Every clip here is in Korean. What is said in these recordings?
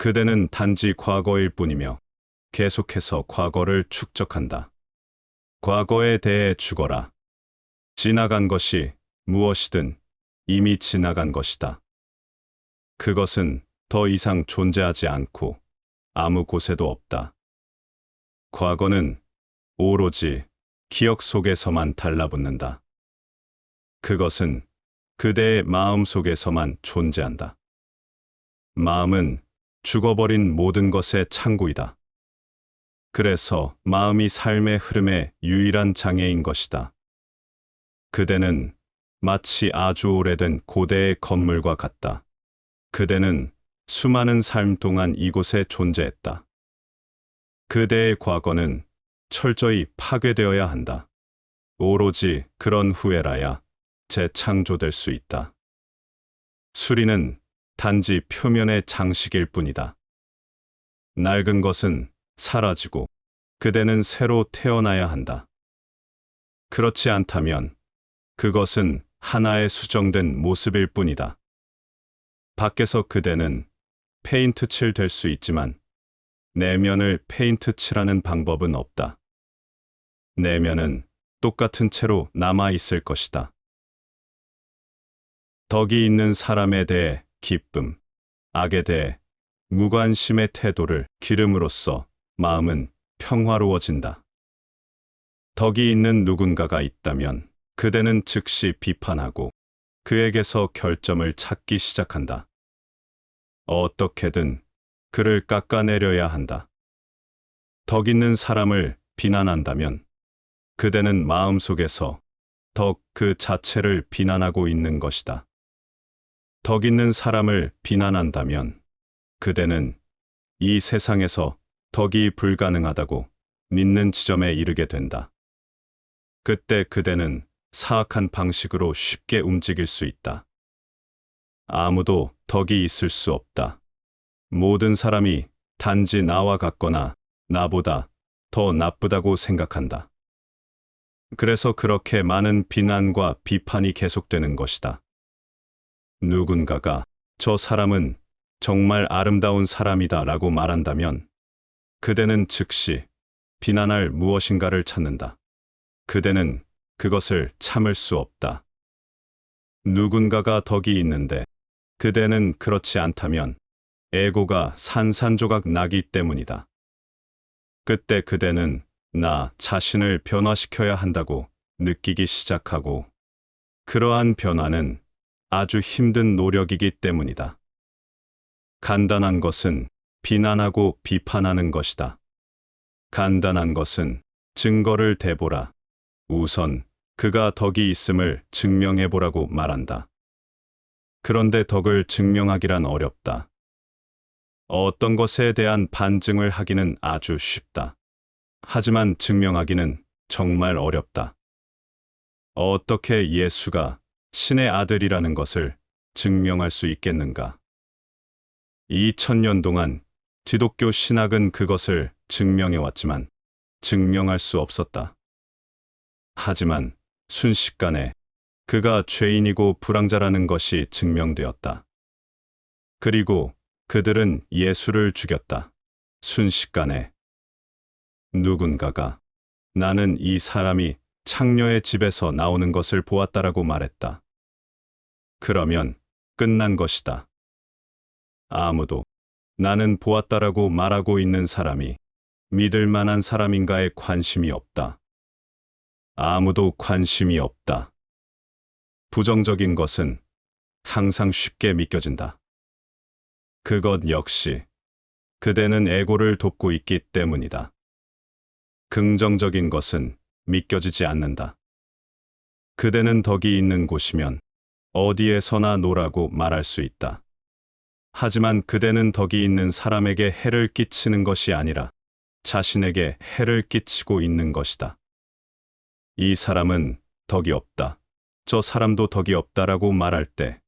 그대는 단지 과거일 뿐이며 계속해서 과거를 축적한다. 과거에 대해 죽어라. 지나간 것이 무엇이든 이미 지나간 것이다. 그것은 더 이상 존재하지 않고 아무 곳에도 없다. 과거는 오로지 기억 속에서만 달라붙는다. 그것은 그대의 마음 속에서만 존재한다. 마음은 죽어버린 모든 것의 창고이다. 그래서 마음이 삶의 흐름의 유일한 장애인 것이다. 그대는 마치 아주 오래된 고대의 건물과 같다. 그대는 수많은 삶 동안 이곳에 존재했다. 그대의 과거는 철저히 파괴되어야 한다. 오로지 그런 후에라야 재창조될 수 있다. 수리는 단지 표면의 장식일 뿐이다. 낡은 것은 사라지고 그대는 새로 태어나야 한다. 그렇지 않다면 그것은 하나의 수정된 모습일 뿐이다. 밖에서 그대는 페인트 칠 될 수 있지만 내면을 페인트 칠하는 방법은 없다. 내면은 똑같은 채로 남아 있을 것이다. 덕이 있는 사람에 대해 기쁨, 악에 대해 무관심의 태도를 기름으로써 마음은 평화로워진다. 덕이 있는 누군가가 있다면 그대는 즉시 비판하고 그에게서 결점을 찾기 시작한다. 어떻게든 그를 깎아내려야 한다. 덕 있는 사람을 비난한다면 그대는 마음속에서 덕 그 자체를 비난하고 있는 것이다. 덕 있는 사람을 비난한다면 그대는 이 세상에서 덕이 불가능하다고 믿는 지점에 이르게 된다. 그때 그대는 사악한 방식으로 쉽게 움직일 수 있다. 아무도 덕이 있을 수 없다. 모든 사람이 단지 나와 같거나 나보다 더 나쁘다고 생각한다. 그래서 그렇게 많은 비난과 비판이 계속되는 것이다. 누군가가 저 사람은 정말 아름다운 사람이다 라고 말한다면 그대는 즉시 비난할 무엇인가를 찾는다. 그대는 그것을 참을 수 없다. 누군가가 덕이 있는데 그대는 그렇지 않다면 에고가 산산조각 나기 때문이다. 그때 그대는 나 자신을 변화시켜야 한다고 느끼기 시작하고 그러한 변화는 아주 힘든 노력이기 때문이다. 간단한 것은 비난하고 비판하는 것이다. 간단한 것은 증거를 대보라. 우선 그가 덕이 있음을 증명해보라고 말한다. 그런데 덕을 증명하기란 어렵다. 어떤 것에 대한 반증을 하기는 아주 쉽다. 하지만 증명하기는 정말 어렵다. 어떻게 예수가 신의 아들이라는 것을 증명할 수 있겠는가? 2000년 동안 기독교 신학은 그것을 증명해왔지만 증명할 수 없었다. 하지만 순식간에 그가 죄인이고 불황자라는 것이 증명되었다. 그리고 그들은 예수를 죽였다. 순식간에 누군가가 나는 이 사람이 창녀의 집에서 나오는 것을 보았다라고 말했다. 그러면 끝난 것이다. 아무도 나는 보았다라고 말하고 있는 사람이 믿을 만한 사람인가에 관심이 없다. 아무도 관심이 없다. 부정적인 것은 항상 쉽게 믿겨진다. 그것 역시 그대는 에고를 돕고 있기 때문이다. 긍정적인 것은 믿겨지지 않는다. 그대는 덕이 있는 곳이면 어디에서나 노라고 말할 수 있다. 하지만 그대는 덕이 있는 사람에게 해를 끼치는 것이 아니라 자신에게 해를 끼치고 있는 것이다. 이 사람은 덕이 없다. 저 사람도 덕이 없다라고 말할 때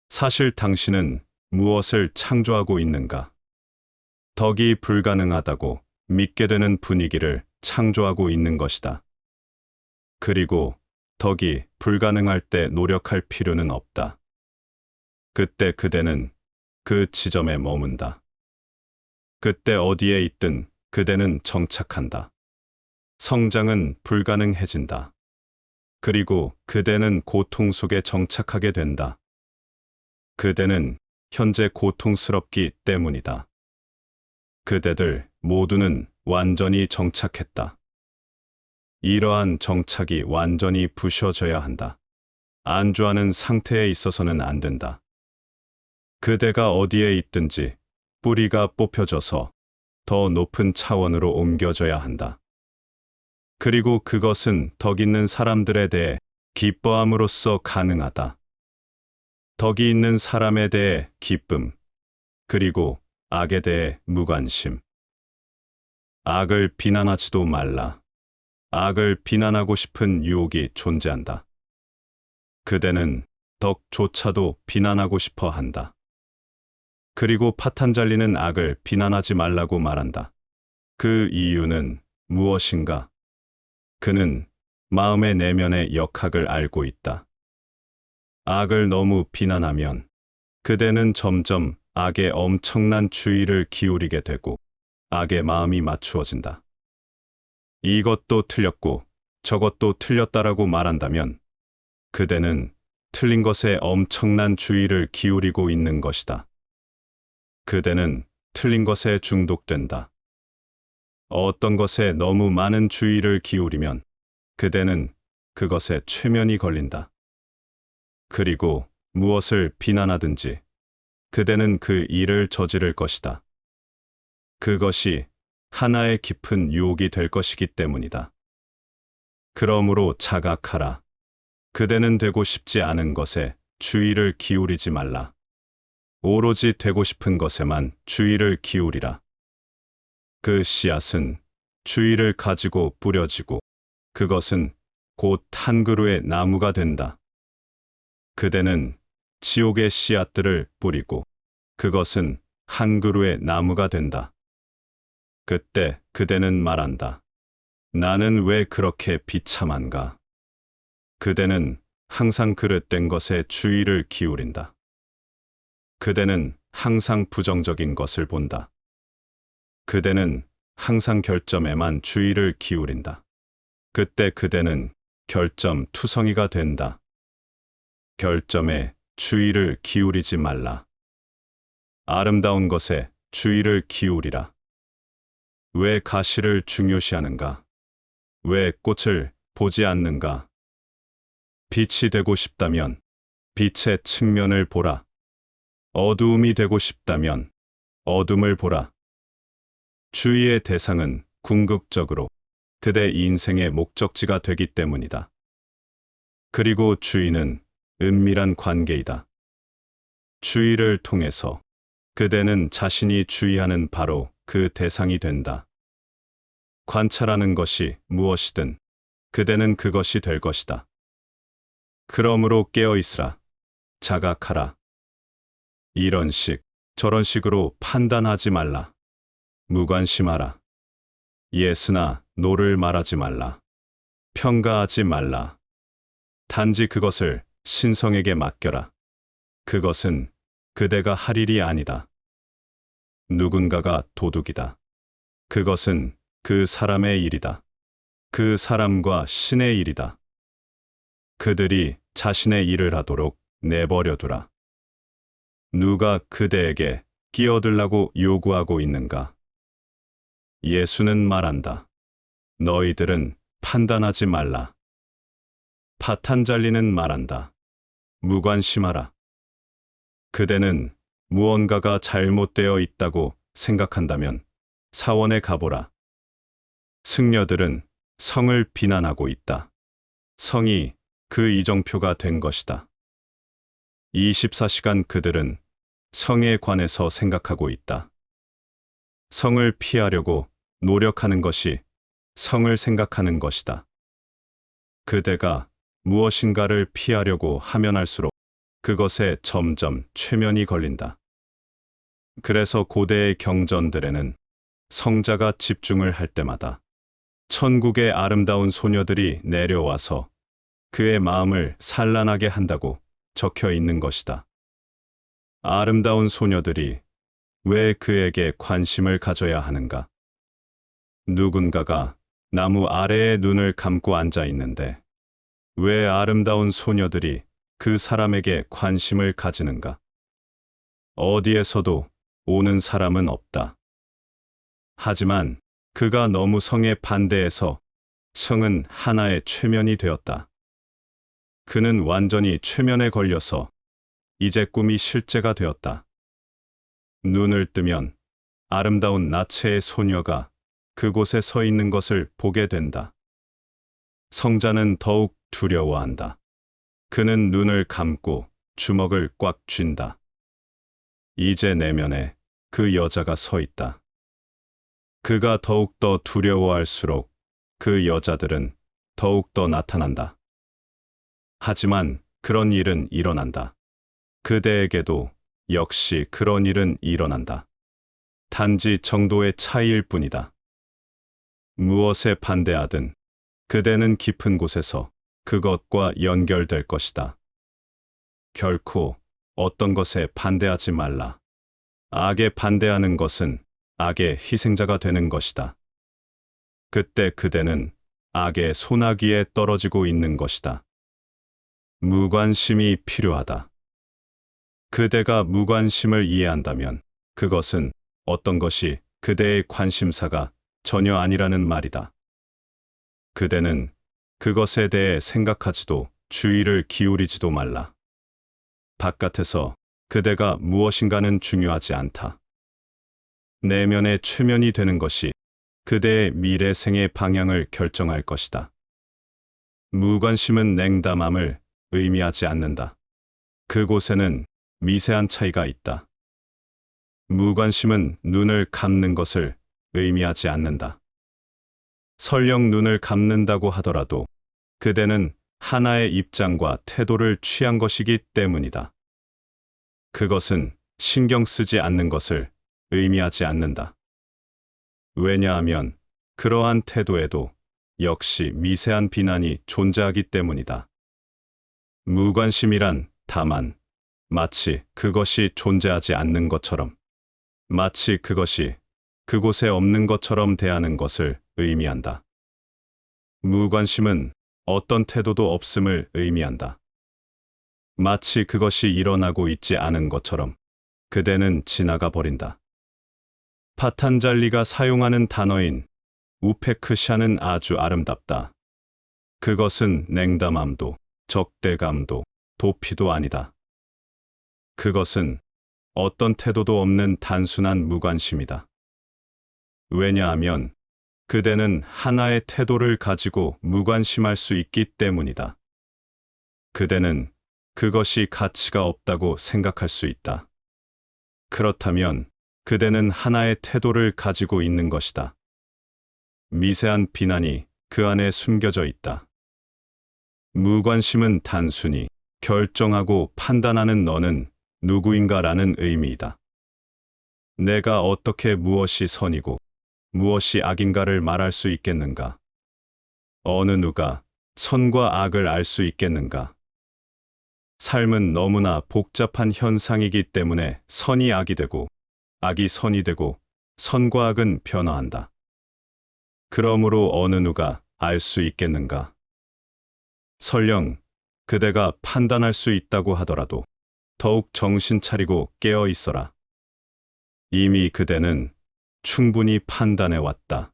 사실 당신은 무엇을 창조하고 있는가? 덕이 불가능하다고 믿게 되는 분위기를 창조하고 있는 것이다. 그리고 덕이 불가능할 때 노력할 필요는 없다. 그때 그대는 그 지점에 머문다. 그때 어디에 있든 그대는 정착한다. 성장은 불가능해진다. 그리고 그대는 고통 속에 정착하게 된다. 그대는 현재 고통스럽기 때문이다. 그대들 모두는 완전히 정착했다. 이러한 정착이 완전히 부셔져야 한다. 안주하는 상태에 있어서는 안 된다. 그대가 어디에 있든지 뿌리가 뽑혀져서 더 높은 차원으로 옮겨져야 한다. 그리고 그것은 덕 있는 사람들에 대해 기뻐함으로써 가능하다. 덕이 있는 사람에 대해 기쁨, 그리고 악에 대해 무관심. 악을 비난하지도 말라. 악을 비난하고 싶은 유혹이 존재한다. 그대는 덕조차도 비난하고 싶어 한다. 그리고 파탄잘리는 악을 비난하지 말라고 말한다. 그 이유는 무엇인가? 그는 마음의 내면의 역학을 알고 있다. 악을 너무 비난하면 그대는 점점 악에 엄청난 주의를 기울이게 되고 악의 마음이 맞추어진다. 이것도 틀렸고 저것도 틀렸다라고 말한다면 그대는 틀린 것에 엄청난 주의를 기울이고 있는 것이다. 그대는 틀린 것에 중독된다. 어떤 것에 너무 많은 주의를 기울이면 그대는 그것에 최면이 걸린다. 그리고 무엇을 비난하든지 그대는 그 일을 저지를 것이다. 그것이 하나의 깊은 유혹이 될 것이기 때문이다. 그러므로 자각하라. 그대는 되고 싶지 않은 것에 주의를 기울이지 말라. 오로지 되고 싶은 것에만 주의를 기울이라. 그 씨앗은 주의를 가지고 뿌려지고 그것은 곧 한 그루의 나무가 된다. 그대는 지옥의 씨앗들을 뿌리고 그것은 한 그루의 나무가 된다. 그때 그대는 말한다. 나는 왜 그렇게 비참한가? 그대는 항상 그릇된 것에 주의를 기울인다. 그대는 항상 부정적인 것을 본다. 그대는 항상 결점에만 주의를 기울인다. 그때 그대는 결점 투성이가 된다. 결점에 주의를 기울이지 말라. 아름다운 것에 주의를 기울이라. 왜 가시를 중요시하는가? 왜 꽃을 보지 않는가? 빛이 되고 싶다면 빛의 측면을 보라. 어두움이 되고 싶다면 어둠을 보라. 주의의 대상은 궁극적으로 그대 인생의 목적지가 되기 때문이다. 그리고 주의는 은밀한 관계이다. 주의를 통해서 그대는 자신이 주의하는 바로 그 대상이 된다. 관찰하는 것이 무엇이든 그대는 그것이 될 것이다. 그러므로 깨어 있으라. 자각하라. 이런 식, 저런 식으로 판단하지 말라. 무관심하라. 예스나 노를 말하지 말라. 평가하지 말라. 단지 그것을 신성에게 맡겨라. 그것은 그대가 할 일이 아니다. 누군가가 도둑이다. 그것은 그 사람의 일이다. 그 사람과 신의 일이다. 그들이 자신의 일을 하도록 내버려두라. 누가 그대에게 끼어들라고 요구하고 있는가? 예수는 말한다. 너희들은 판단하지 말라. 파탄잘리는 말한다. 무관심하라. 그대는 무언가가 잘못되어 있다고 생각한다면 사원에 가보라. 승려들은 성을 비난하고 있다. 성이 그 이정표가 된 것이다. 24시간 그들은 성에 관해서 생각하고 있다. 성을 피하려고 노력하는 것이 성을 생각하는 것이다. 그대가 무엇인가를 피하려고 하면 할수록 그것에 점점 최면이 걸린다. 그래서 고대의 경전들에는 성자가 집중을 할 때마다 천국의 아름다운 소녀들이 내려와서 그의 마음을 산란하게 한다고 적혀 있는 것이다. 아름다운 소녀들이 왜 그에게 관심을 가져야 하는가? 누군가가 나무 아래에 눈을 감고 앉아 있는데 왜 아름다운 소녀들이 그 사람에게 관심을 가지는가? 어디에서도 오는 사람은 없다. 하지만 그가 너무 성에 반대해서 성은 하나의 최면이 되었다. 그는 완전히 최면에 걸려서 이제 꿈이 실제가 되었다. 눈을 뜨면 아름다운 나체의 소녀가 그곳에 서 있는 것을 보게 된다. 성자는 더욱 두려워한다. 그는 눈을 감고 주먹을 꽉 쥔다. 이제 내면에 그 여자가 서 있다. 그가 더욱더 두려워할수록 그 여자들은 더욱더 나타난다. 하지만 그런 일은 일어난다. 그대에게도 역시 그런 일은 일어난다. 단지 정도의 차이일 뿐이다. 무엇에 반대하든 그대는 깊은 곳에서 그것과 연결될 것이다. 결코 어떤 것에 반대하지 말라. 악에 반대하는 것은 악의 희생자가 되는 것이다. 그때 그대는 악의 소나기에 떨어지고 있는 것이다. 무관심이 필요하다. 그대가 무관심을 이해한다면 그것은 어떤 것이 그대의 관심사가 전혀 아니라는 말이다. 그대는 그것에 대해 생각하지도 주의를 기울이지도 말라. 바깥에서 그대가 무엇인가는 중요하지 않다. 내면의 최면이 되는 것이 그대의 미래 생의 방향을 결정할 것이다. 무관심은 냉담함을 의미하지 않는다. 그곳에는 미세한 차이가 있다. 무관심은 눈을 감는 것을 의미하지 않는다. 설령 눈을 감는다고 하더라도 그대는 하나의 입장과 태도를 취한 것이기 때문이다. 그것은 신경 쓰지 않는 것을 의미하지 않는다. 왜냐하면 그러한 태도에도 역시 미세한 비난이 존재하기 때문이다. 무관심이란 다만 마치 그것이 존재하지 않는 것처럼, 마치 그것이 그곳에 없는 것처럼 대하는 것을 의미한다. 무관심은 어떤 태도도 없음을 의미한다. 마치 그것이 일어나고 있지 않은 것처럼 그대는 지나가 버린다. 파탄잘리가 사용하는 단어인 우페크샤는 아주 아름답다. 그것은 냉담함도 적대감도 도피도 아니다. 그것은 어떤 태도도 없는 단순한 무관심이다. 왜냐하면 그대는 하나의 태도를 가지고 무관심할 수 있기 때문이다. 그대는 그것이 가치가 없다고 생각할 수 있다. 그렇다면 그대는 하나의 태도를 가지고 있는 것이다. 미세한 비난이 그 안에 숨겨져 있다. 무관심은 단순히 결정하고 판단하는 너는 누구인가라는 의미이다. 내가 어떻게 무엇이 선이고 무엇이 악인가를 말할 수 있겠는가? 어느 누가 선과 악을 알 수 있겠는가? 삶은 너무나 복잡한 현상이기 때문에 선이 악이 되고 악이 선이 되고 선과 악은 변화한다. 그러므로 어느 누가 알 수 있겠는가? 설령 그대가 판단할 수 있다고 하더라도 더욱 정신 차리고 깨어 있어라. 이미 그대는 충분히 판단해 왔다.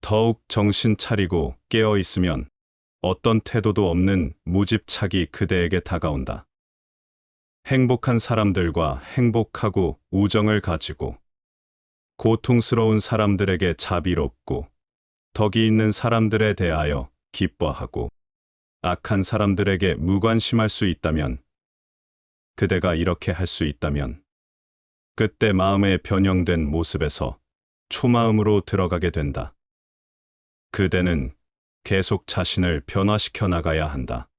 더욱 정신 차리고 깨어 있으면 어떤 태도도 없는 무집착이 그대에게 다가온다. 행복한 사람들과 행복하고 우정을 가지고, 고통스러운 사람들에게 자비롭고, 덕이 있는 사람들에 대하여 기뻐하고, 악한 사람들에게 무관심할 수 있다면, 그대가 이렇게 할 수 있다면, 그때 마음의 변형된 모습에서 초마음으로 들어가게 된다. 그대는 계속 자신을 변화시켜 나가야 한다.